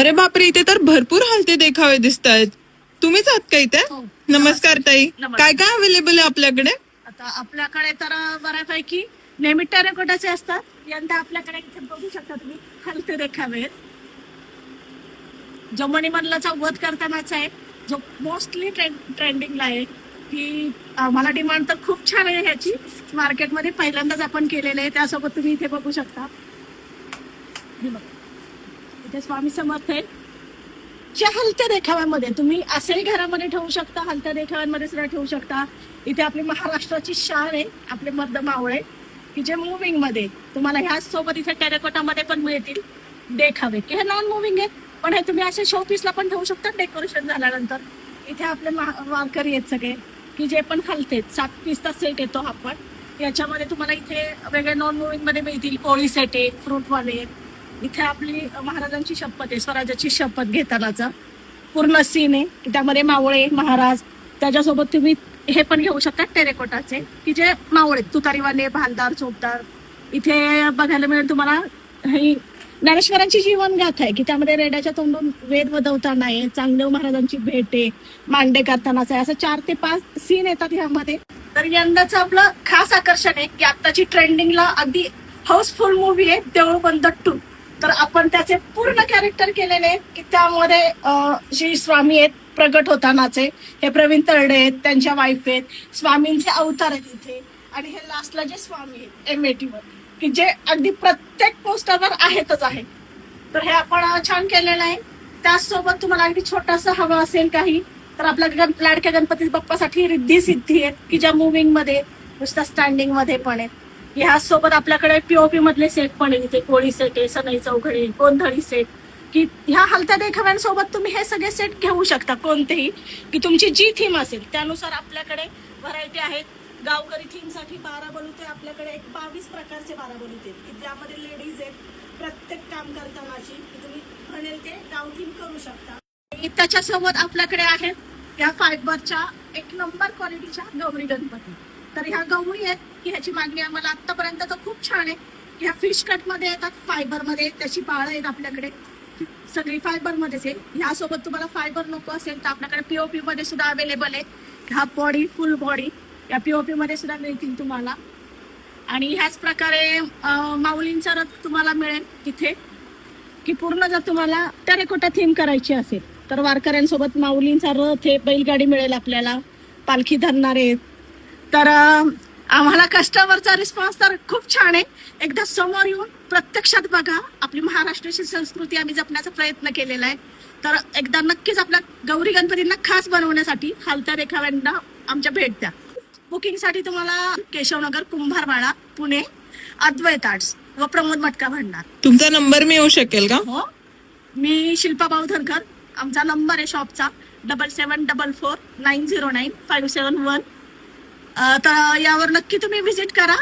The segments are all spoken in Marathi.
अरे बापरे, इथे तर भरपूर हलते देखावे दिसत आहेत. तुम्हीच आहात का इथे? हो. नमस्कार ताई. नमस्कार. काय काय अवेलेबल आहे आपल्याकडे? आता आपल्याकडे तर बऱ्यापैकी नेहमी टेरेकोटाचे असतात. यंदा आपल्याकडे इथे बघू शकता तुम्ही हलते देखावे आहेत. जो मणिमल्लाचा वध करतानाचा आहे, जो मोस्टली ट्रेंडिंगला आहे, की मला डिमांड तर खूप छान आहे ह्याची. मार्केटमध्ये पहिल्यांदाच आपण केलेलं आहे. त्यासोबत तुम्ही इथे बघू शकता, हे बघा, इथे स्वामी समर्थ आहे. ज्या हलत्या देखाव्यामध्ये तुम्ही असेही घरामध्ये ठेवू शकता, हलत्या देखाव्यांमध्ये सुद्धा ठेवू शकता. इथे आपली महाराष्ट्राची शान आहे, आपले मर्द मावळे, की जे मुव्हिंग मध्ये तुम्हाला ह्याच सोबत इथे टेरेकोटामध्ये पण मिळतील देखावे, की हे नॉन मुव्हिंग आहे, पण हे तुम्ही असे शो पीसला पण ठेवू शकता डेकोरेशन झाल्यानंतर. इथे आपले वारकरी आहेत सगळे, की जे पण हलते 7 पीसचा सेट येतो हा. पण याच्यामध्ये तुम्हाला इथे वेगळे नॉन मुव्हिंग मध्ये मिळतील. कोळी सेट आहे, फ्रूटवाले. इथे आपली महाराजांची शपथ आहे, स्वराज्याची शपथ घेतानाचा पूर्ण सीन आहे, की त्यामध्ये मावळे महाराज. त्याच्यासोबत तुम्ही हे पण घेऊ शकता टेरेकोटाचे, की जे मावळे तुतारीवाले, भालदार, चोपदार. इथे बघायला मिळेल तुम्हाला ही ज्ञानेश्वरांची जीवनगाथा आहे, की त्यामध्ये रेड्याच्या तोंडून वेद वदवताना आहे, चांगदेव महाराजांची भेट आहे, मांडे करतानाच आहे. असं 4 ते 5 सीन येतात ह्यामध्ये. तर यंदाचं आपलं खास आकर्षण आहे, की आत्ताची ट्रेंडिंगला अगदी हाऊसफुल मूवी आहे देऊळ बंद 2. तर आपण त्याचे पूर्ण कॅरेक्टर केलेले आहेत, की त्यामध्ये श्री स्वामी आहेत प्रगट होतानाचे, हे प्रवीण तरडे आहेत, त्यांच्या वाईफ आहेत, स्वामींचे अवतार आहेत इथे. आणि हे लास्टला जे स्वामी आहेत MAT वर, की जे अगदी प्रत्येक पोस्टरवर आहेतच आहे. तर हे आपण छान केलेलं आहे. त्याचसोबत तुम्हाला अगदी छोटंसं हवं असेल काही, तर आपल्या लाडक्या गणपती बाप्पासाठी रिद्धी सिद्धी आहेत, की ज्या मुव्हिंग मध्ये नुसत्या स्टँडिंग मध्ये पण आहेत. ह्या सोबत आपल्याकडे POP मधले सेट पण आहे, इथे कोळी सेट आहे, सनई चौघडे, गोंधळी सेट, की ह्या हलत्या देखाव्यांसोबत तुम्ही हे सगळे सेट घेऊ शकता कोणतेही, की तुमची जी थीम असेल त्यानुसार आपल्याकडे व्हरायटी आहेत. गावकरी थीम साठी 12 बलुते आपल्याकडे 22 प्रकारचे 12 बलुते आहेत, की ज्यामध्ये लेडीज आहेत प्रत्येक काम करतानाची, की तुम्ही म्हणेल ते गाव थीम करू शकता. त्याच्यासोबत आपल्याकडे आहेत या फायबरच्या 1 नंबर क्वालिटीच्या गौरी गणपती. तर ह्या गौरी आहेत, की ह्याची मागणी आम्हाला आतापर्यंत तर खूप छान आहे. ह्या फिश कट मध्ये येतात, फायबर मध्ये. त्याची बाळं आहेत आपल्याकडे सगळी फायबर मध्येच आहे. ह्यासोबत तुम्हाला फायबर नको असेल तर आपल्याकडे POP मध्ये सुद्धा अवेलेबल आहे. हा बॉडी, फुल बॉडी या POP मध्ये सुद्धा मिळतील तुम्हाला. आणि ह्याच प्रकारे माऊलींचा रथ तुम्हाला मिळेल तिथे, की पूर्ण जर तुम्हाला टेरेकोटा थीम करायची असेल तर वारकऱ्यांसोबत माऊलींचा रथ आहे, बैलगाडी मिळेल आपल्याला, पालखी धरणारे. तर आम्हाला कस्टमरचा रिस्पॉन्स तर खूप छान आहे. एकदा समोर येऊन प्रत्यक्षात बघा. आपली महाराष्ट्राची संस्कृती आम्ही जपण्याचा प्रयत्न केलेला आहे. तर एकदा नक्कीच आपल्या गौरी गणपतींना खास बनवण्यासाठी हलत्या देखाव्यांना आमच्या भेट द्या. बुकिंगसाठी तुम्हाला केशवनगर, कुंभारवाडा, पुणे, अद्वैत आर्ट्स व प्रमोद मटका भंडार. तुमचा नंबर मिळू शकेल का? हो, मी शिल्पा बावधरकर. आमचा नंबर आहे शॉपचा 7744909571. तर यावर नक्की तुम्ही व्हिजिट करा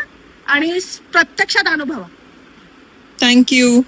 आणि प्रत्यक्षात अनुभवा. थँक्यू.